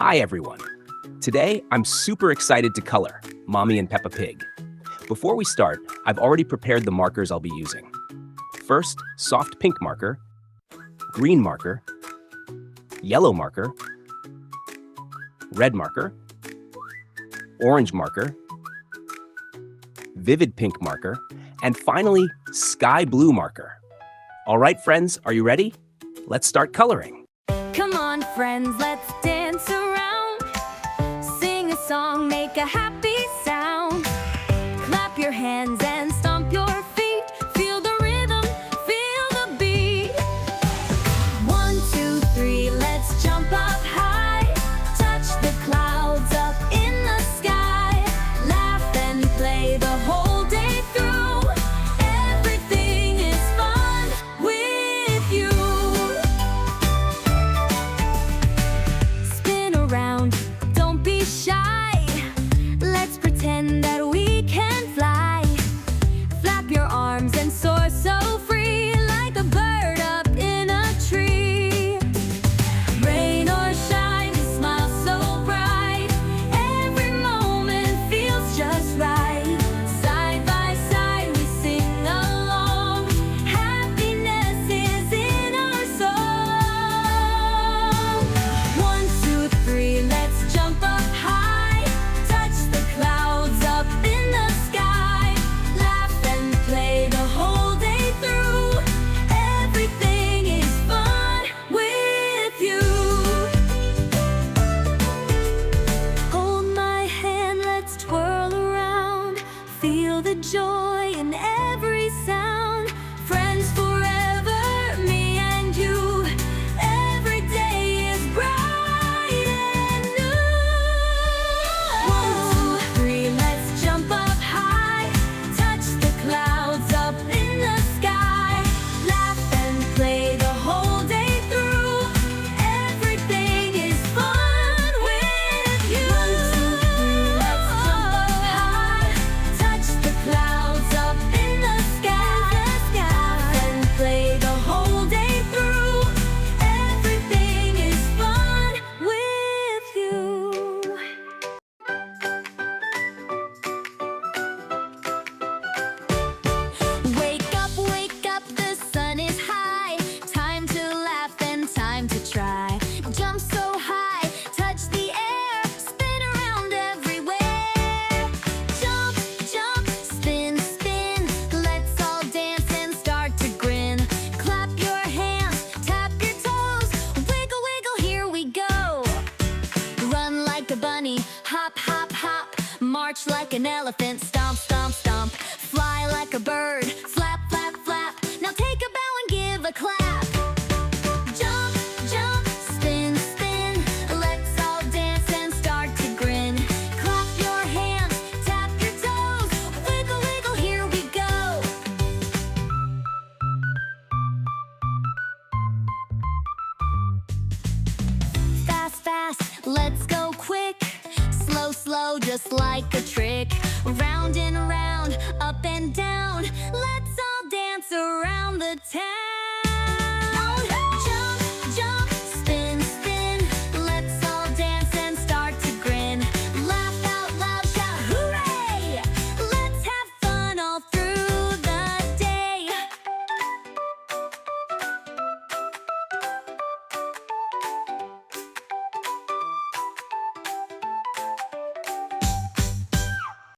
Hi everyone! Today, I'm super excited to color Mommy and Peppa Pig. Before we start, I've already prepared the markers I'll be using. First, soft pink marker, green marker, yellow marker, red marker, orange marker, vivid pink marker, and finally, sky blue marker. All right, friends, are you ready? Let's start coloring. Come on, friends, let's dance around. Sing a song, make a happy sound. Clap your hands and stomp your feet. Feel the rhythm, feel the beat. 1, 2, 3, let's jump up high. Touch the clouds up in the sky. Laugh and play the whole day through. Everything is fun with you. Spin around, don't be shy. Let's pretend that we can fly. Flap your arms and soar so free, like a bird up in a tree. Rain or shine, we smile so bright. Every moment feels just right. Side by side, we sing along. Happiness is in our song. 1, 2, 3, let's jump up high. Touch the clouds up in the sky. Laugh and play the whole day through. Everything is fun with you. Hold my hand, let's twirl around. Feel the joy in every sound. Friends forever, me and you. Every day is bright and new. 1, 2, 3, let's jump up high. Touch the clouds up in the sky. Laugh and play the whole day through. Everything is fun with you. 1, 2, 3, let's jump up high. Touch the clouds up in the sky. Laugh and play the whole day through. Everything is fun with you. Wake up, the sun is high. Time to laugh and time to try. Jump so high, touch the air, spin around everywhere. Jump, jump, spin, spin. Let's all dance and start to grin. Clap your hands, tap your toes. Wiggle, wiggle, here we go. Run like a bunny, hop, hop, hop. March like an elephant, stomp, stomp, stomp. Fly like a bird, flap, flap, flap. Now take a bow and give a clap. Jump, jump, spin, spin. Let's all dance and start to grin. Clap your hands, tap your toes. Wiggle, wiggle, here we go. Fast, fast, let's go quick. Slow, slow, just like a trick. Round and round, up and down. Let's all dance around the town.